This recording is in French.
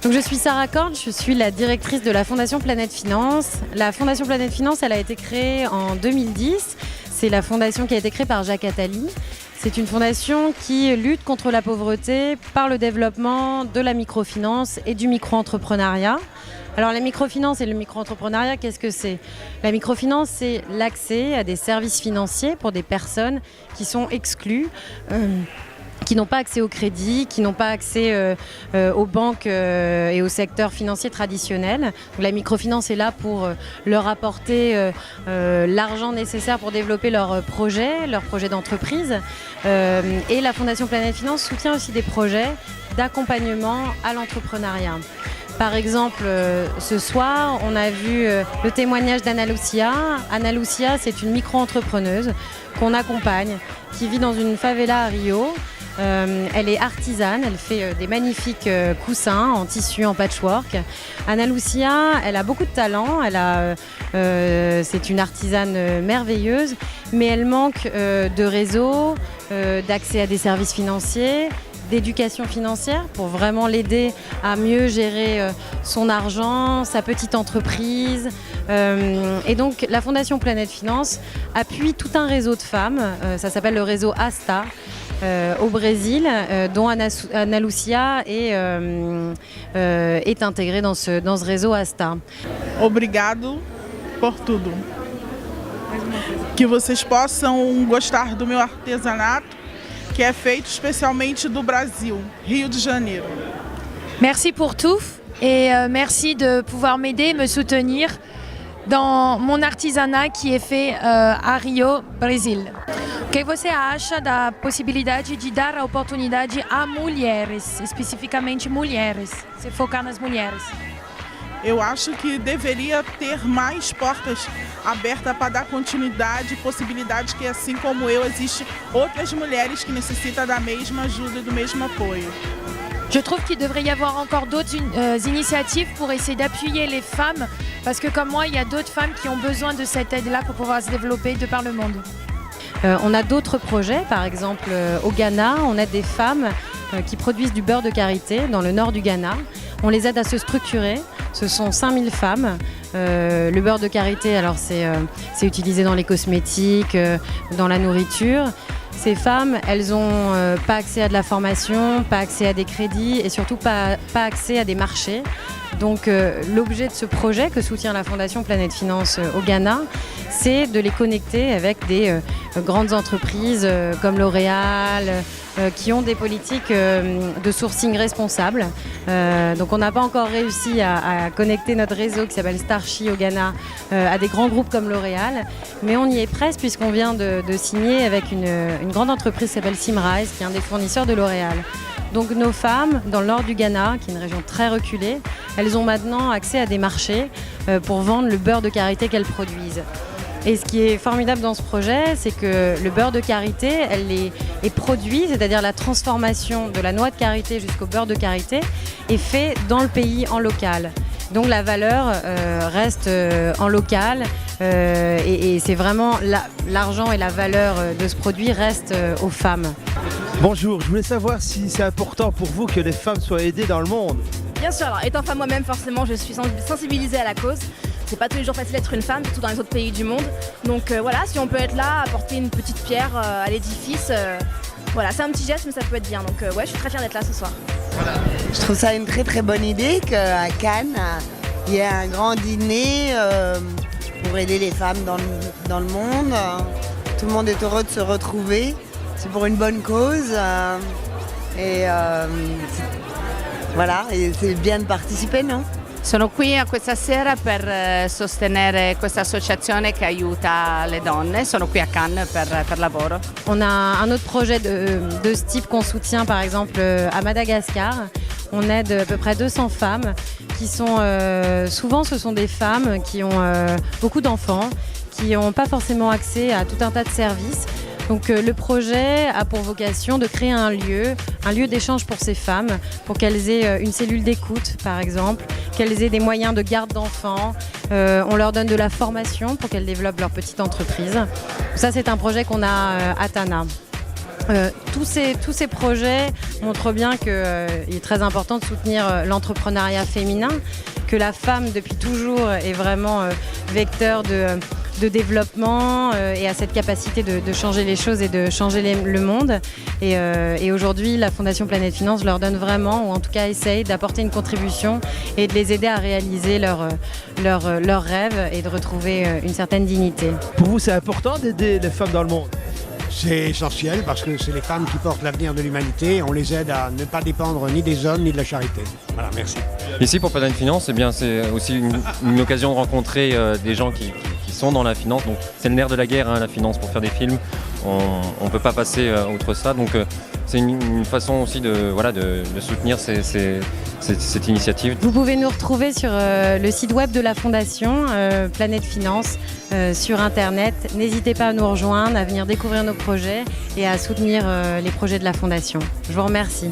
Donc je suis Sarah Cordes, je suis la directrice de la Fondation Planète Finance. La Fondation Planète Finance, elle a été créée en 2010. C'est la fondation qui a été créée par Jacques Attali. C'est une fondation qui lutte contre la pauvreté par le développement de la microfinance et du micro-entrepreneuriat. Alors la microfinance et le micro-entrepreneuriat, qu'est-ce que c'est ? La microfinance, c'est l'accès à des services financiers pour des personnes qui sont exclues, qui n'ont pas accès au crédit, qui n'ont pas accès aux banques et au secteur financier traditionnel. Donc, la microfinance est là pour leur apporter l'argent nécessaire pour développer leurs projets d'entreprise. Et la Fondation Planète Finance soutient aussi des projets d'accompagnement à l'entrepreneuriat. Par exemple, ce soir, on a vu le témoignage d'Anna Lucia. Anna Lucia, c'est une micro-entrepreneuse qu'on accompagne, qui vit dans une favela à Rio. Elle est artisane, elle fait des magnifiques coussins en tissu, en patchwork. Anna Lucia, elle a beaucoup de talent, c'est une artisane merveilleuse, mais elle manque de réseau, d'accès à des services financiers, d'éducation financière pour vraiment l'aider à mieux gérer son argent, sa petite entreprise. Et donc la Fondation Planète Finance appuie tout un réseau de femmes, ça s'appelle le réseau ASTA, au Brésil, dont Anna Lucia est intégrée dans ce réseau ASTA. Obrigado por tudo. Que vocês possam gostar do meu artesanato, que est feito especialmente do Brasil, Rio de Janeiro. Merci pour tout et merci de pouvoir m'aider, me soutenir dans mon artisanat qui est fait a Rio, Brasil. O que você acha da possibilidade de dar a oportunidade a mulheres, especificamente mulheres, se focar nas mulheres? Eu acho que deveria ter mais portas abertas para dar continuidade e possibilidade que, assim como eu, existem outras mulheres que necessitam da mesma ajuda e do mesmo apoio. Je trouve qu'il devrait y avoir encore d'autres initiatives pour essayer d'appuyer les femmes, parce que comme moi, il y a d'autres femmes qui ont besoin de cette aide-là pour pouvoir se développer de par le monde. On a d'autres projets, par exemple au Ghana, on aide des femmes qui produisent du beurre de karité dans le nord du Ghana. On les aide à se structurer, ce sont 5000 femmes. Le beurre de karité, alors c'est utilisé dans les cosmétiques, dans la nourriture. Ces femmes, elles n'ont pas accès à de la formation, pas accès à des crédits et surtout pas accès à des marchés. Donc l'objet de ce projet que soutient la Fondation Planète Finance au Ghana, c'est de les connecter avec des grandes entreprises comme L'Oréal, qui ont des politiques de sourcing responsables. Donc on n'a pas encore réussi à connecter notre réseau qui s'appelle Starchi au Ghana à des grands groupes comme L'Oréal, mais on y est presque puisqu'on vient de signer avec une grande entreprise qui s'appelle Simrise, qui est un des fournisseurs de L'Oréal. Donc nos femmes, dans le nord du Ghana, qui est une région très reculée, elles ont maintenant accès à des marchés pour vendre le beurre de karité qu'elles produisent. Et ce qui est formidable dans ce projet, c'est que le beurre de karité, elle est produit, c'est-à-dire la transformation de la noix de karité jusqu'au beurre de karité, est fait dans le pays, en local. Donc la valeur reste en local et c'est vraiment l'argent et la valeur de ce produit restent aux femmes. Bonjour, je voulais savoir si c'est important pour vous que les femmes soient aidées dans le monde. Bien sûr, alors étant femme moi-même, forcément, je suis sensibilisée à la cause. C'est pas tous les jours facile d'être une femme, surtout dans les autres pays du monde. Donc voilà, si on peut être là, apporter une petite pierre à l'édifice, voilà, c'est un petit geste, mais ça peut être bien. Donc ouais, je suis très fière d'être là ce soir. Je trouve ça une très très bonne idée qu'à Cannes, il y ait un grand dîner pour aider les femmes dans le monde. Tout le monde est heureux de se retrouver. C'est pour une bonne cause. Voilà, et c'est bien de participer, non? Sono qui questa sera per sostenere questa associazione che aiuta le donne. Sono qui a Cannes per lavoro. On a un autre projet de ce type qu'on soutient par exemple à Madagascar. On aide à peu près 200 femmes qui sont, souvent ce sont des femmes qui ont beaucoup d'enfants, qui n'ont pas forcément accès à tout un tas de services. Donc le projet a pour vocation de créer un lieu d'échange pour ces femmes, pour qu'elles aient une cellule d'écoute par exemple, qu'elles aient des moyens de garde d'enfants. On leur donne de la formation pour qu'elles développent leur petite entreprise. Ça c'est un projet qu'on a à Tana. Tous ces projets montrent bien qu'il est très important de soutenir l'entrepreneuriat féminin, que la femme depuis toujours est vraiment vecteur de développement et a cette capacité de changer les choses et de changer le monde. Et aujourd'hui, la Fondation Planète Finance leur donne vraiment, ou en tout cas essaye d'apporter une contribution et de les aider à réaliser leurs rêves et de retrouver une certaine dignité. Pour vous, c'est important d'aider les femmes dans le monde? C'est essentiel parce que c'est les femmes qui portent l'avenir de l'humanité. On les aide à ne pas dépendre ni des hommes ni de la charité. Voilà, merci. Ici pour Planète Finance, eh bien, c'est aussi une occasion de rencontrer des gens qui sont dans la finance. Donc, c'est le nerf de la guerre, hein, la finance, pour faire des films. On ne peut pas passer outre ça. Donc c'est une façon aussi de soutenir cette initiative. Vous pouvez nous retrouver sur le site web de la Fondation Planète Finance sur Internet. N'hésitez pas à nous rejoindre, à venir découvrir nos projets et à soutenir les projets de la Fondation. Je vous remercie.